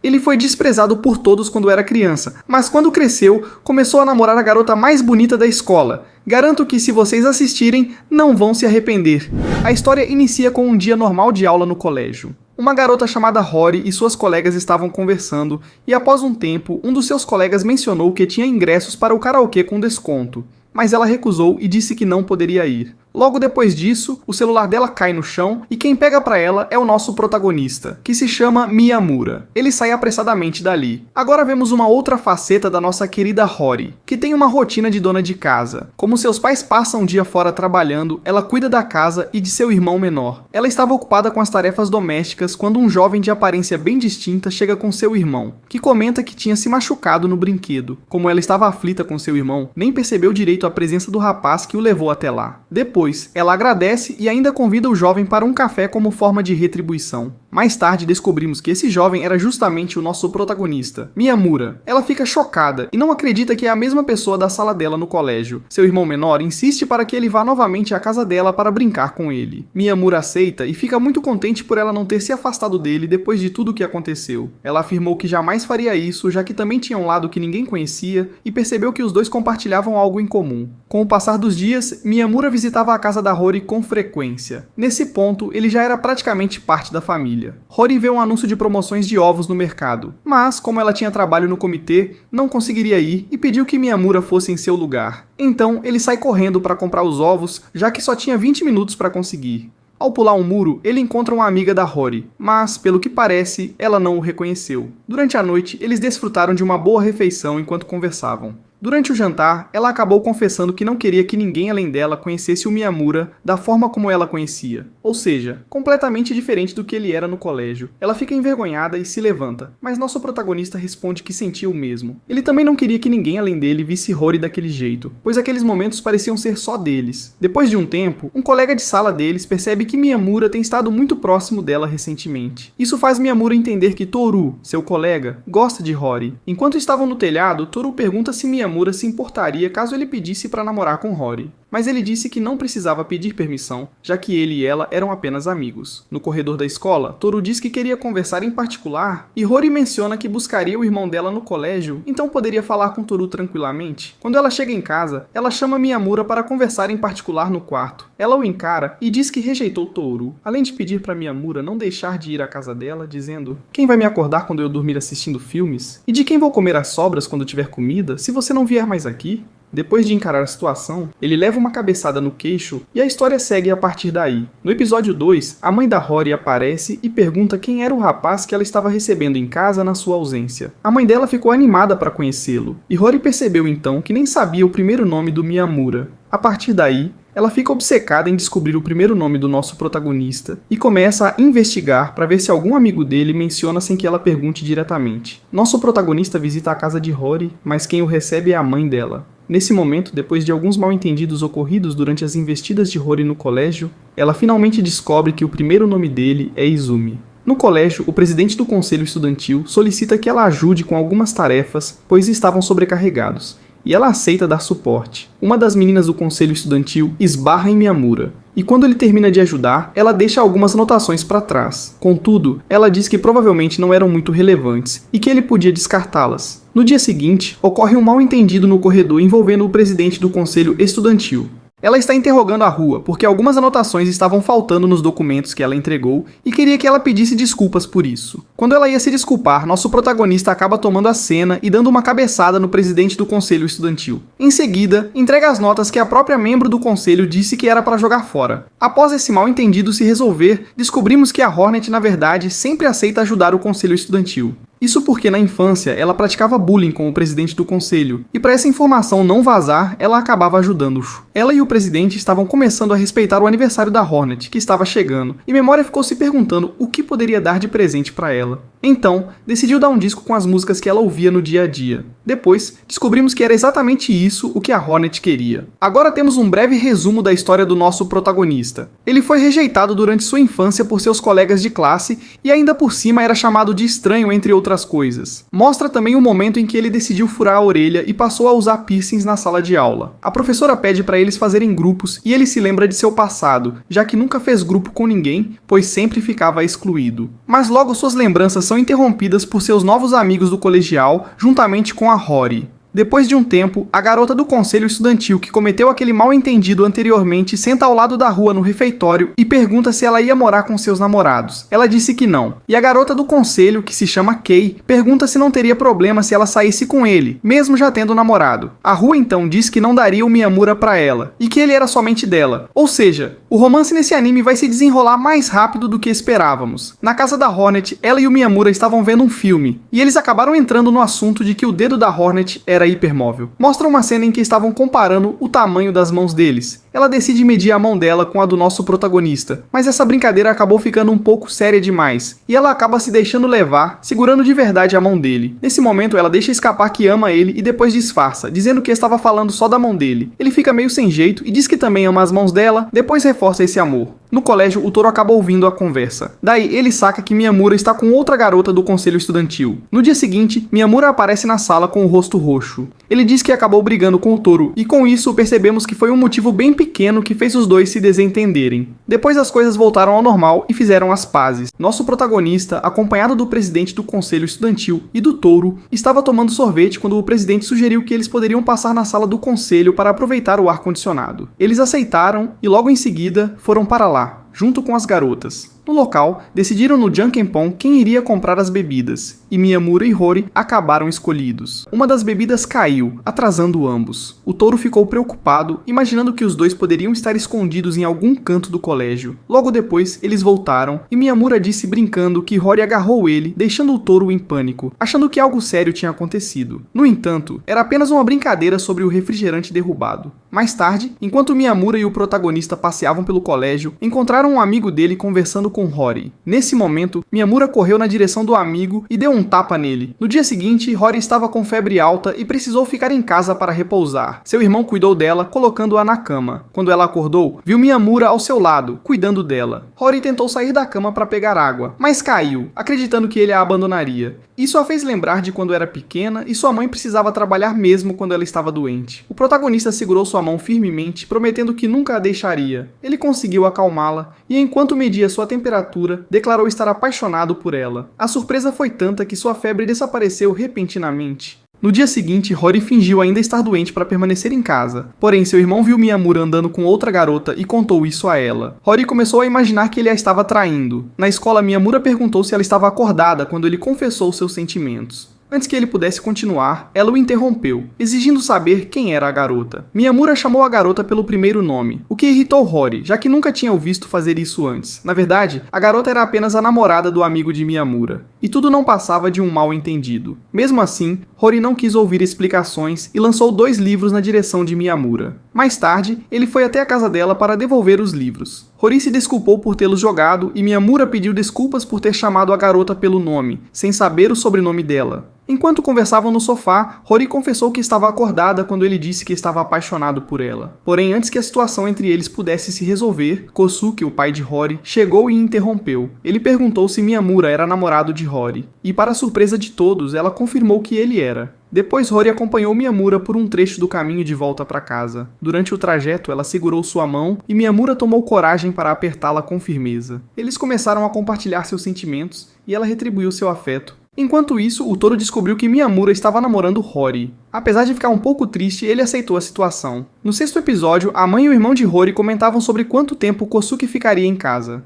Ele foi desprezado por todos quando era criança, mas quando cresceu, começou a namorar a garota mais bonita da escola. Garanto que se vocês assistirem, não vão se arrepender. A história inicia com um dia normal de aula no colégio. Uma garota chamada Rory e suas colegas estavam conversando, e após um tempo, um dos seus colegas mencionou que tinha ingressos para o karaokê com desconto, mas ela recusou e disse que não poderia ir. Logo depois disso, o celular dela cai no chão e quem pega pra ela é o nosso protagonista, que se chama Miyamura. Ele sai apressadamente dali. Agora vemos uma outra faceta da nossa querida Rory, que tem uma rotina de dona de casa. Como seus pais passam um dia fora trabalhando, ela cuida da casa e de seu irmão menor. Ela estava ocupada com as tarefas domésticas quando um jovem de aparência bem distinta chega com seu irmão, que comenta que tinha se machucado no brinquedo. Como ela estava aflita com seu irmão, nem percebeu direito a presença do rapaz que o levou até lá. Depois, ela agradece e ainda convida o jovem para um café como forma de retribuição. Mais tarde descobrimos que esse jovem era justamente o nosso protagonista, Miyamura. Ela fica chocada e não acredita que é a mesma pessoa da sala dela no colégio. Seu irmão menor insiste para que ele vá novamente à casa dela para brincar com ele. Miyamura aceita e fica muito contente por ela não ter se afastado dele depois de tudo o que aconteceu. Ela afirmou que jamais faria isso, já que também tinha um lado que ninguém conhecia e percebeu que os dois compartilhavam algo em comum. Com o passar dos dias, Miyamura visitava a casa da Rory com frequência. Nesse ponto, ele já era praticamente parte da família. Rory vê um anúncio de promoções de ovos no mercado, mas como ela tinha trabalho no comitê, não conseguiria ir e pediu que Miyamura fosse em seu lugar. Então, ele sai correndo para comprar os ovos, já que só tinha 20 minutos para conseguir. Ao pular um muro, ele encontra uma amiga da Rory, mas, pelo que parece, ela não o reconheceu. Durante a noite, eles desfrutaram de uma boa refeição enquanto conversavam. Durante o jantar, ela acabou confessando que não queria que ninguém além dela conhecesse o Miyamura da forma como ela conhecia, ou seja, completamente diferente do que ele era no colégio. Ela fica envergonhada e se levanta, mas nosso protagonista responde que sentia o mesmo. Ele também não queria que ninguém além dele visse Rory daquele jeito, pois aqueles momentos pareciam ser só deles. Depois de um tempo, um colega de sala deles percebe que Miyamura tem estado muito próximo dela recentemente. Isso faz Miyamura entender que Toru, seu colega, gosta de Rory. Enquanto estavam no telhado, Toru pergunta se Miyamura se importaria caso ele pedisse para namorar com Rory. Mas ele disse que não precisava pedir permissão, já que ele e ela eram apenas amigos. No corredor da escola, Toru diz que queria conversar em particular, e Rory menciona que buscaria o irmão dela no colégio, então poderia falar com Toru tranquilamente. Quando ela chega em casa, ela chama Miyamura para conversar em particular no quarto. Ela o encara e diz que rejeitou Toru, além de pedir para Miyamura não deixar de ir à casa dela, dizendo: "Quem vai me acordar quando eu dormir assistindo filmes? E de quem vou comer as sobras quando tiver comida, se você não vier mais aqui?" Depois de encarar a situação, ele leva uma cabeçada no queixo e a história segue a partir daí. No episódio 2, a mãe da Rory aparece e pergunta quem era o rapaz que ela estava recebendo em casa na sua ausência. A mãe dela ficou animada para conhecê-lo, e Rory percebeu então que nem sabia o primeiro nome do Miyamura. A partir daí, ela fica obcecada em descobrir o primeiro nome do nosso protagonista e começa a investigar para ver se algum amigo dele menciona sem que ela pergunte diretamente. Nosso protagonista visita a casa de Rory, mas quem o recebe é a mãe dela. Nesse momento, depois de alguns mal-entendidos ocorridos durante as investidas de Rory no colégio, ela finalmente descobre que o primeiro nome dele é Izumi. No colégio, o presidente do conselho estudantil solicita que ela ajude com algumas tarefas, pois estavam sobrecarregados, e ela aceita dar suporte. Uma das meninas do conselho estudantil esbarra em Miyamura, e quando ele termina de ajudar, ela deixa algumas anotações para trás. Contudo, ela diz que provavelmente não eram muito relevantes e que ele podia descartá-las. No dia seguinte, ocorre um mal-entendido no corredor envolvendo o presidente do conselho estudantil. Ela está interrogando a Rua porque algumas anotações estavam faltando nos documentos que ela entregou e queria que ela pedisse desculpas por isso. Quando ela ia se desculpar, nosso protagonista acaba tomando a cena e dando uma cabeçada no presidente do conselho estudantil. Em seguida, entrega as notas que a própria membro do conselho disse que era para jogar fora. Após esse mal-entendido se resolver, descobrimos que a Hornet, na verdade, sempre aceita ajudar o conselho estudantil. Isso porque na infância ela praticava bullying com o presidente do conselho, e para essa informação não vazar, ela acabava ajudando-os. Ela e o presidente estavam começando a respeitar o aniversário da Hornet, que estava chegando, e Memória ficou se perguntando o que poderia dar de presente para ela. Então, decidiu dar um disco com as músicas que ela ouvia no dia a dia. Depois, descobrimos que era exatamente isso o que a Hornet queria. Agora temos um breve resumo da história do nosso protagonista. Ele foi rejeitado durante sua infância por seus colegas de classe e ainda por cima era chamado de estranho entre outras outras coisas. Mostra também o momento em que ele decidiu furar a orelha e passou a usar piercings na sala de aula. A professora pede para eles fazerem grupos e ele se lembra de seu passado, já que nunca fez grupo com ninguém, pois sempre ficava excluído. Mas logo suas lembranças são interrompidas por seus novos amigos do colegial, juntamente com a Rory. Depois de um tempo, a garota do conselho estudantil que cometeu aquele mal-entendido anteriormente senta ao lado da rua no refeitório e pergunta se ela ia morar com seus namorados. Ela disse que não. E a garota do conselho, que se chama Kay, pergunta se não teria problema se ela saísse com ele, mesmo já tendo namorado. A rua então diz que não daria o Miyamura pra ela, e que ele era somente dela. Ou seja, o romance nesse anime vai se desenrolar mais rápido do que esperávamos. Na casa da Hornet, ela e o Miyamura estavam vendo um filme, e eles acabaram entrando no assunto de que o dedo da Hornet era hipermóvel. Mostra uma cena em que estavam comparando o tamanho das mãos deles. Ela decide medir a mão dela com a do nosso protagonista, mas essa brincadeira acabou ficando um pouco séria demais, e ela acaba se deixando levar, segurando de verdade a mão dele. Nesse momento ela deixa escapar que ama ele e depois disfarça, dizendo que estava falando só da mão dele. Ele fica meio sem jeito e diz que também ama as mãos dela, depois reforça esse amor. No colégio, o Toru acaba ouvindo a conversa. Daí, ele saca que Miyamura está com outra garota do conselho estudantil. No dia seguinte, Miyamura aparece na sala com o rosto roxo. Ele diz que acabou brigando com o Toru, e com isso percebemos que foi um motivo bem pequeno que fez os dois se desentenderem. Depois as coisas voltaram ao normal e fizeram as pazes. Nosso protagonista, acompanhado do presidente do conselho estudantil e do Toru, estava tomando sorvete quando o presidente sugeriu que eles poderiam passar na sala do conselho para aproveitar o ar-condicionado. Eles aceitaram e logo em seguida foram para lá, junto com as garotas. No local, decidiram no Jankenpon quem iria comprar as bebidas, e Miyamura e Rory acabaram escolhidos. Uma das bebidas caiu, atrasando ambos. O Toru ficou preocupado, imaginando que os dois poderiam estar escondidos em algum canto do colégio. Logo depois, eles voltaram, e Miyamura disse brincando que Rory agarrou ele, deixando o Toru em pânico, achando que algo sério tinha acontecido. No entanto, era apenas uma brincadeira sobre o refrigerante derrubado. Mais tarde, enquanto Miyamura e o protagonista passeavam pelo colégio, encontraram um amigo dele conversando com Rory. Nesse momento, Miyamura correu na direção do amigo e deu um tapa nele. No dia seguinte, Rory estava com febre alta e precisou ficar em casa para repousar. Seu irmão cuidou dela, colocando-a na cama. Quando ela acordou, viu Miyamura ao seu lado, cuidando dela. Rory tentou sair da cama para pegar água, mas caiu, acreditando que ele a abandonaria. Isso a fez lembrar de quando era pequena e sua mãe precisava trabalhar mesmo quando ela estava doente. O protagonista segurou sua mão firmemente, prometendo que nunca a deixaria. Ele conseguiu acalmá-la e, enquanto media sua temperatura, declarou estar apaixonado por ela. A surpresa foi tanta que sua febre desapareceu repentinamente. No dia seguinte, Rory fingiu ainda estar doente para permanecer em casa. Porém, seu irmão viu Miyamura andando com outra garota e contou isso a ela. Rory começou a imaginar que ele a estava traindo. Na escola, Miyamura perguntou se ela estava acordada quando ele confessou seus sentimentos. Antes que ele pudesse continuar, ela o interrompeu, exigindo saber quem era a garota. Miyamura chamou a garota pelo primeiro nome, o que irritou Rory, já que nunca tinha o visto fazer isso antes. Na verdade, a garota era apenas a namorada do amigo de Miyamura, e tudo não passava de um mal-entendido. Mesmo assim, Rory não quis ouvir explicações e lançou 2 livros na direção de Miyamura. Mais tarde, ele foi até a casa dela para devolver os livros. Rory se desculpou por tê-los jogado e Miyamura pediu desculpas por ter chamado a garota pelo nome, sem saber o sobrenome dela. Enquanto conversavam no sofá, Rory confessou que estava acordada quando ele disse que estava apaixonado por ela. Porém, antes que a situação entre eles pudesse se resolver, Kosuke, o pai de Rory, chegou e interrompeu. Ele perguntou se Miyamura era namorado de Rory, e para surpresa de todos, ela confirmou que ele era. Depois, Rory acompanhou Miyamura por um trecho do caminho de volta para casa. Durante o trajeto, ela segurou sua mão e Miyamura tomou coragem para apertá-la com firmeza. Eles começaram a compartilhar seus sentimentos e ela retribuiu seu afeto. Enquanto isso, o Toru descobriu que Miyamura estava namorando Rory. Apesar de ficar um pouco triste, ele aceitou a situação. No 6º episódio, a mãe e o irmão de Rory comentavam sobre quanto tempo Kosuke ficaria em casa.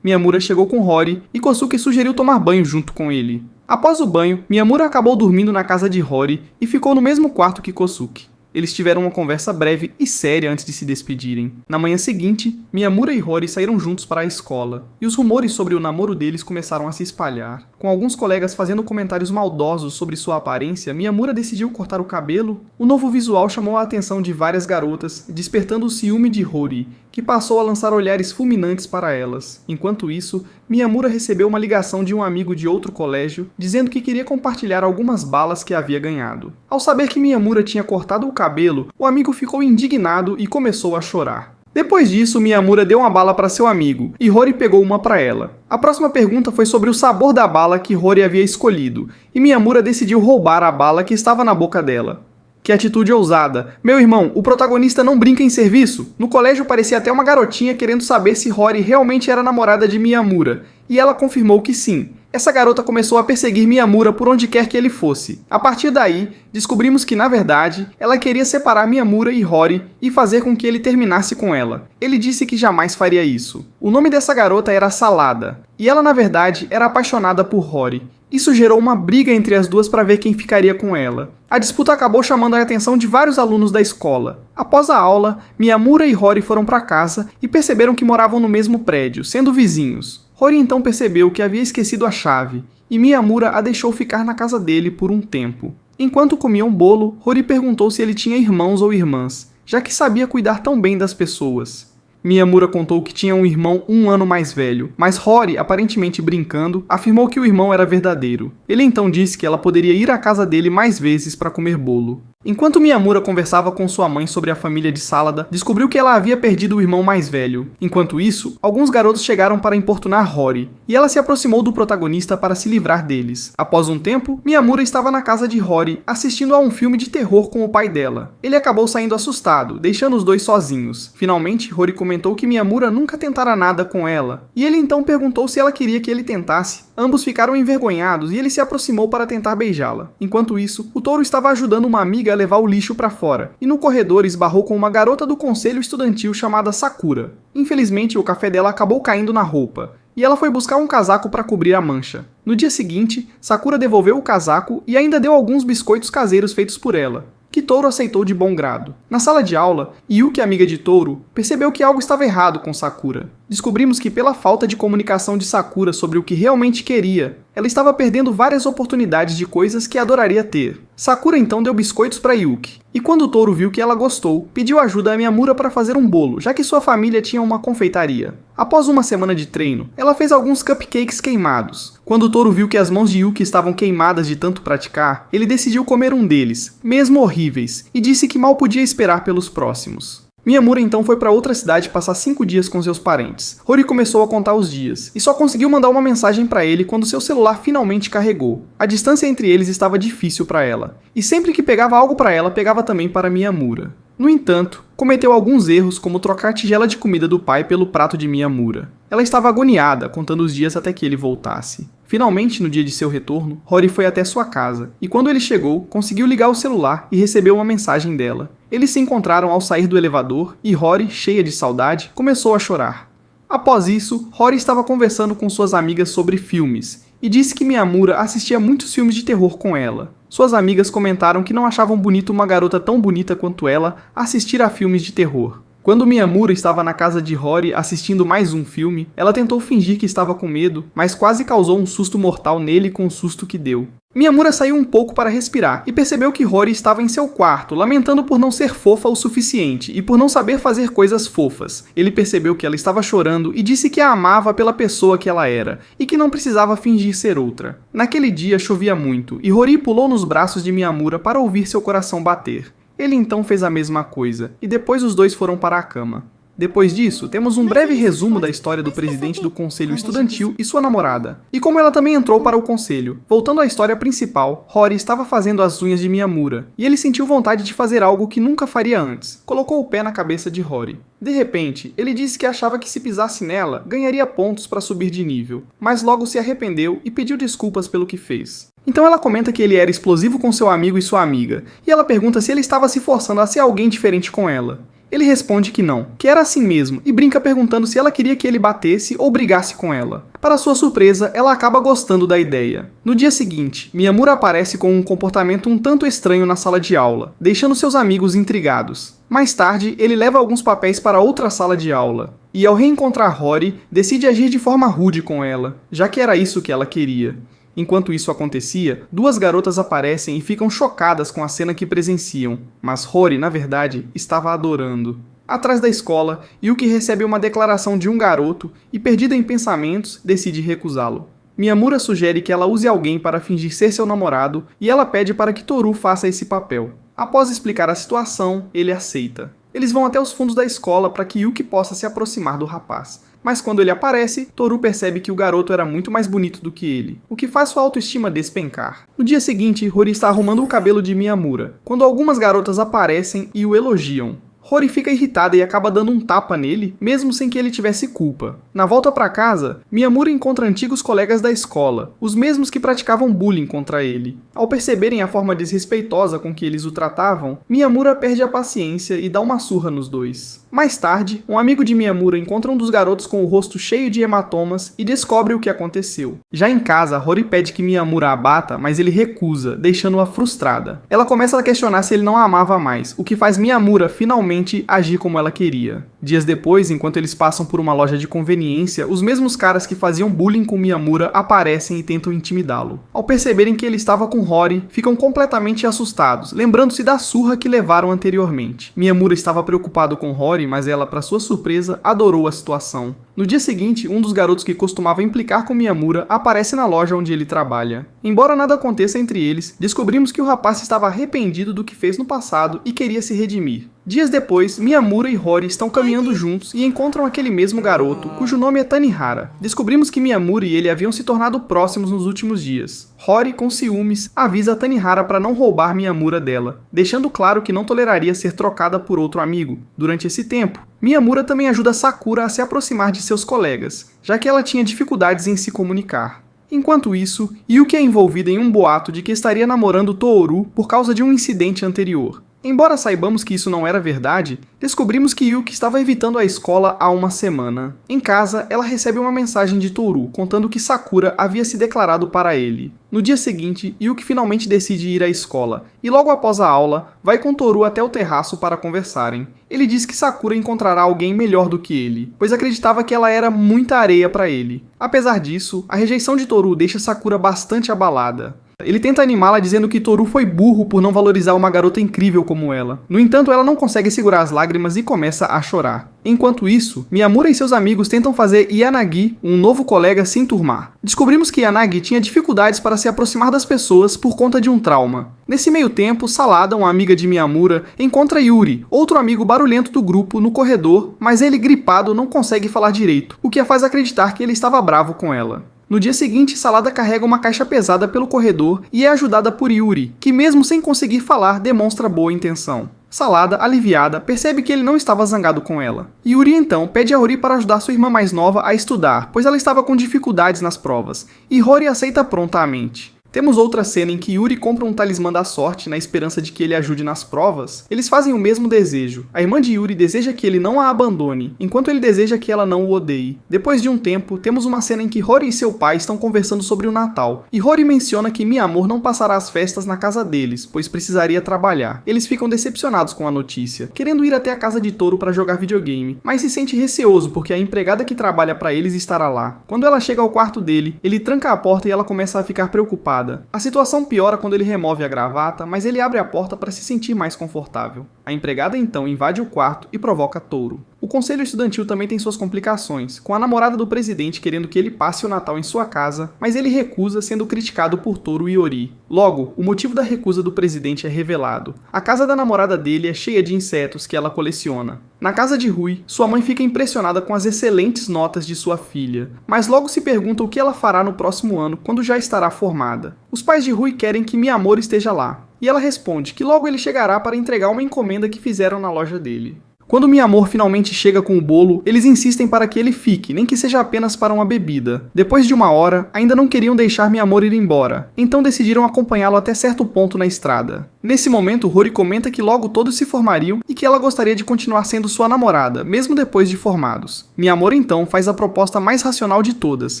Miyamura chegou com Rory e Kosuke sugeriu tomar banho junto com ele. Após o banho, Miyamura acabou dormindo na casa de Rory e ficou no mesmo quarto que Kosuke. Eles tiveram uma conversa breve e séria antes de se despedirem. Na manhã seguinte, Miyamura e Rory saíram juntos para a escola, e os rumores sobre o namoro deles começaram a se espalhar. Com alguns colegas fazendo comentários maldosos sobre sua aparência, Miyamura decidiu cortar o cabelo. O novo visual chamou a atenção de várias garotas, despertando o ciúme de Rory, que passou a lançar olhares fulminantes para elas. Enquanto isso, Miyamura recebeu uma ligação de um amigo de outro colégio, dizendo que queria compartilhar algumas balas que havia ganhado. Ao saber que Miyamura tinha cortado o cabelo, o amigo ficou indignado e começou a chorar. Depois disso, Miyamura deu uma bala para seu amigo, e Rory pegou uma para ela. A próxima pergunta foi sobre o sabor da bala que Rory havia escolhido, e Miyamura decidiu roubar a bala que estava na boca dela. Que atitude ousada. Meu irmão, o protagonista não brinca em serviço. No colégio parecia até uma garotinha querendo saber se Rory realmente era namorada de Miyamura, e ela confirmou que sim. Essa garota começou a perseguir Miyamura por onde quer que ele fosse. A partir daí, descobrimos que, na verdade, ela queria separar Miyamura e Rory e fazer com que ele terminasse com ela. Ele disse que jamais faria isso. O nome dessa garota era Salada, e ela, na verdade, era apaixonada por Rory. Isso gerou uma briga entre as duas para ver quem ficaria com ela. A disputa acabou chamando a atenção de vários alunos da escola. Após a aula, Miyamura e Rory foram para casa e perceberam que moravam no mesmo prédio, sendo vizinhos. Rory então percebeu que havia esquecido a chave, e Miyamura a deixou ficar na casa dele por um tempo. Enquanto comiam bolo, Rory perguntou se ele tinha irmãos ou irmãs, já que sabia cuidar tão bem das pessoas. Miyamura contou que tinha um irmão 1 ano mais velho, mas Rory, aparentemente brincando, afirmou que o irmão era verdadeiro. Ele então disse que ela poderia ir à casa dele mais vezes para comer bolo. Enquanto Miyamura conversava com sua mãe sobre a família de Salada, descobriu que ela havia perdido o irmão mais velho. Enquanto isso, alguns garotos chegaram para importunar Rory, e ela se aproximou do protagonista para se livrar deles. Após um tempo, Miyamura estava na casa de Rory, assistindo a um filme de terror com o pai dela. Ele acabou saindo assustado, deixando os dois sozinhos. Finalmente, Rory comentou que Miyamura nunca tentara nada com ela, e ele então perguntou se ela queria que ele tentasse. Ambos ficaram envergonhados e ele se aproximou para tentar beijá-la. Enquanto isso, o touro estava ajudando uma amiga a levar o lixo para fora, e no corredor esbarrou com uma garota do conselho estudantil chamada Sakura. Infelizmente, o café dela acabou caindo na roupa, e ela foi buscar um casaco para cobrir a mancha. No dia seguinte, Sakura devolveu o casaco e ainda deu alguns biscoitos caseiros feitos por ela, que Touro aceitou de bom grado. Na sala de aula, Yuki, amiga de Touro, percebeu que algo estava errado com Sakura. Descobrimos que pela falta de comunicação de Sakura sobre o que realmente queria, ela estava perdendo várias oportunidades de coisas que adoraria ter. Sakura então deu biscoitos para Yuki, e quando Touro viu que ela gostou, pediu ajuda a Miyamura para fazer um bolo, já que sua família tinha uma confeitaria. Após uma semana de treino, ela fez alguns cupcakes queimados. Quando Touro viu que as mãos de Yuki estavam queimadas de tanto praticar, ele decidiu comer um deles, mesmo horríveis, e disse que mal podia esperar pelos próximos. Miyamura então foi para outra cidade passar 5 dias com seus parentes. Rory começou a contar os dias, e só conseguiu mandar uma mensagem para ele quando seu celular finalmente carregou. A distância entre eles estava difícil para ela, e sempre que pegava algo para ela, pegava também para Miyamura. No entanto, cometeu alguns erros, como trocar a tigela de comida do pai pelo prato de Miyamura. Ela estava agoniada, contando os dias até que ele voltasse. Finalmente, no dia de seu retorno, Rory foi até sua casa, e quando ele chegou, conseguiu ligar o celular e recebeu uma mensagem dela. Eles se encontraram ao sair do elevador, e Rory, cheia de saudade, começou a chorar. Após isso, Rory estava conversando com suas amigas sobre filmes, e disse que Miyamura assistia muitos filmes de terror com ela. Suas amigas comentaram que não achavam bonito uma garota tão bonita quanto ela assistir a filmes de terror. Quando Miyamura estava na casa de Rory assistindo mais um filme, ela tentou fingir que estava com medo, mas quase causou um susto mortal nele com o susto que deu. Miyamura saiu um pouco para respirar e percebeu que Rory estava em seu quarto, lamentando por não ser fofa o suficiente e por não saber fazer coisas fofas. Ele percebeu que ela estava chorando e disse que a amava pela pessoa que ela era e que não precisava fingir ser outra. Naquele dia chovia muito e Rory pulou nos braços de Miyamura para ouvir seu coração bater. Ele então fez a mesma coisa, e depois os dois foram para a cama. Depois disso, temos um breve resumo da história do presidente do conselho estudantil e sua namorada, e como ela também entrou para o conselho. Voltando à história principal, Rory estava fazendo as unhas de Miyamura, e ele sentiu vontade de fazer algo que nunca faria antes. Colocou o pé na cabeça de Rory. De repente, ele disse que achava que se pisasse nela, ganharia pontos para subir de nível, mas logo se arrependeu e pediu desculpas pelo que fez. Então ela comenta que ele era explosivo com seu amigo e sua amiga, e ela pergunta se ele estava se forçando a ser alguém diferente com ela. Ele responde que não, que era assim mesmo, e brinca perguntando se ela queria que ele batesse ou brigasse com ela. Para sua surpresa, ela acaba gostando da ideia. No dia seguinte, Miyamura aparece com um comportamento um tanto estranho na sala de aula, deixando seus amigos intrigados. Mais tarde, ele leva alguns papéis para outra sala de aula, e ao reencontrar Rory, decide agir de forma rude com ela, já que era isso que ela queria. Enquanto isso acontecia, duas garotas aparecem e ficam chocadas com a cena que presenciam, mas Rory, na verdade, estava adorando. Atrás da escola, Yuki recebe uma declaração de um garoto e, perdida em pensamentos, decide recusá-lo. Miyamura sugere que ela use alguém para fingir ser seu namorado e ela pede para que Toru faça esse papel. Após explicar a situação, ele aceita. Eles vão até os fundos da escola para que Yuki possa se aproximar do rapaz. Mas quando ele aparece, Toru percebe que o garoto era muito mais bonito do que ele, o que faz sua autoestima despencar. No dia seguinte, Hori está arrumando o cabelo de Miyamura, quando algumas garotas aparecem e o elogiam. Hori fica irritada e acaba dando um tapa nele, mesmo sem que ele tivesse culpa. Na volta para casa, Miyamura encontra antigos colegas da escola, os mesmos que praticavam bullying contra ele. Ao perceberem a forma desrespeitosa com que eles o tratavam, Miyamura perde a paciência e dá uma surra nos dois. Mais tarde, um amigo de Miyamura encontra um dos garotos com o rosto cheio de hematomas e descobre o que aconteceu. Já em casa, Hori pede que Miyamura a bata, mas ele recusa, deixando-a frustrada. Ela começa a questionar se ele não a amava mais, o que faz Miyamura finalmente agir como ela queria. Dias depois, enquanto eles passam por uma loja de conveniência, os mesmos caras que faziam bullying com Miyamura aparecem e tentam intimidá-lo. Ao perceberem que ele estava com Hori, ficam completamente assustados, lembrando-se da surra que levaram anteriormente. Miyamura estava preocupado com Hori, mas ela, para sua surpresa, adorou a situação. No dia seguinte, um dos garotos que costumava implicar com Miyamura aparece na loja onde ele trabalha. Embora nada aconteça entre eles, descobrimos que o rapaz estava arrependido do que fez no passado e queria se redimir. Dias depois, Miyamura e Hori estão caminhando juntos e encontram aquele mesmo garoto, cujo nome é Tanihara. Descobrimos que Miyamura e ele haviam se tornado próximos nos últimos dias. Hori, com ciúmes, avisa Tanihara para não roubar Miyamura dela, deixando claro que não toleraria ser trocada por outro amigo. Durante esse tempo, Miyamura também ajuda Sakura a se aproximar de seus colegas, já que ela tinha dificuldades em se comunicar. Enquanto isso, Yuki é envolvida em um boato de que estaria namorando Toru por causa de um incidente anterior. Embora saibamos que isso não era verdade, descobrimos que Yuki estava evitando a escola há uma semana. Em casa, ela recebe uma mensagem de Toru contando que Sakura havia se declarado para ele. No dia seguinte, Yuki finalmente decide ir à escola, e logo após a aula, vai com Toru até o terraço para conversarem. Ele diz que Sakura encontrará alguém melhor do que ele, pois acreditava que ela era muita areia para ele. Apesar disso, a rejeição de Toru deixa Sakura bastante abalada. Ele tenta animá-la dizendo que Toru foi burro por não valorizar uma garota incrível como ela. No entanto, ela não consegue segurar as lágrimas e começa a chorar. Enquanto isso, Miyamura e seus amigos tentam fazer Yanagi, um novo colega, se enturmar. Descobrimos que Yanagi tinha dificuldades para se aproximar das pessoas por conta de um trauma. Nesse meio tempo, Salada, uma amiga de Miyamura, encontra Yuri, outro amigo barulhento do grupo, no corredor, mas ele, gripado, não consegue falar direito, o que a faz acreditar que ele estava bravo com ela. No dia seguinte, Salada carrega uma caixa pesada pelo corredor e é ajudada por Yuri, que mesmo sem conseguir falar, demonstra boa intenção. Salada, aliviada, percebe que ele não estava zangado com ela. Yuri então pede a Hori para ajudar sua irmã mais nova a estudar, pois ela estava com dificuldades nas provas, e Hori aceita prontamente. Temos outra cena em que Yuri compra um talismã da sorte na esperança de que ele ajude nas provas. Eles fazem o mesmo desejo. A irmã de Yuri deseja que ele não a abandone, enquanto ele deseja que ela não o odeie. Depois de um tempo, temos uma cena em que Hori e seu pai estão conversando sobre o Natal, e Hori menciona que Miyamura não passará as festas na casa deles, pois precisaria trabalhar. Eles ficam decepcionados com a notícia, querendo ir até a casa de Toru para jogar videogame, mas se sente receoso porque a empregada que trabalha para eles estará lá. Quando ela chega ao quarto dele, ele tranca a porta e ela começa a ficar preocupada. A situação piora quando ele remove a gravata, mas ele abre a porta para se sentir mais confortável. A empregada então invade o quarto e provoca Toru. O conselho estudantil também tem suas complicações, com a namorada do presidente querendo que ele passe o Natal em sua casa, mas ele recusa, sendo criticado por Toru e Ori. Logo, o motivo da recusa do presidente é revelado. A casa da namorada dele é cheia de insetos que ela coleciona. Na casa de Rui, sua mãe fica impressionada com as excelentes notas de sua filha, mas logo se pergunta o que ela fará no próximo ano, quando já estará formada. Os pais de Rui querem que Miyamura esteja lá, e ela responde que logo ele chegará para entregar uma encomenda que fizeram na loja dele. Quando Miyamura finalmente chega com o bolo, eles insistem para que ele fique, nem que seja apenas para uma bebida. Depois de uma hora, ainda não queriam deixar Miyamura ir embora, então decidiram acompanhá-lo até certo ponto na estrada. Nesse momento, Hori comenta que logo todos se formariam e que ela gostaria de continuar sendo sua namorada, mesmo depois de formados. Miyamura então faz a proposta mais racional de todas,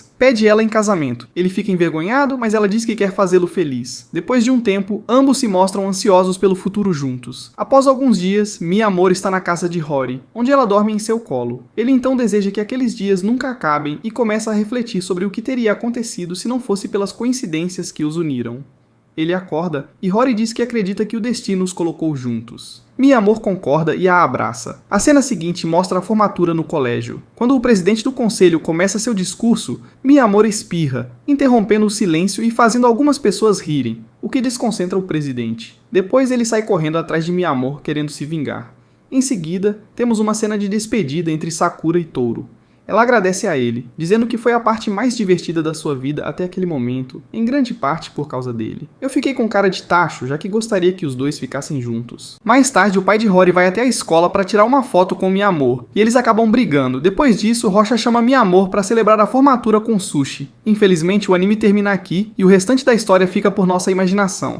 pede ela em casamento. Ele fica envergonhado, mas ela diz que quer fazê-lo feliz. Depois de um tempo, ambos se mostram ansiosos pelo futuro juntos. Após alguns dias, Miyamura está na casa de Hori, onde ela dorme em seu colo. Ele então deseja que aqueles dias nunca acabem e começa a refletir sobre o que teria acontecido se não fosse pelas coincidências que os uniram. Ele acorda e Hori diz que acredita que o destino os colocou juntos. Miyamura concorda e a abraça. A cena seguinte mostra a formatura no colégio. Quando o presidente do conselho começa seu discurso, Miyamura espirra, interrompendo o silêncio e fazendo algumas pessoas rirem, o que desconcentra o presidente. Depois ele sai correndo atrás de Miyamura querendo se vingar. Em seguida, temos uma cena de despedida entre Sakura e Touro. Ela agradece a ele, dizendo que foi a parte mais divertida da sua vida até aquele momento, em grande parte por causa dele. Eu fiquei com cara de tacho, já que gostaria que os dois ficassem juntos. Mais tarde, o pai de Rory vai até a escola para tirar uma foto com Minha Amor, e eles acabam brigando. Depois disso, Rocha chama Minha Amor para celebrar a formatura com sushi. Infelizmente, o anime termina aqui, e o restante da história fica por nossa imaginação.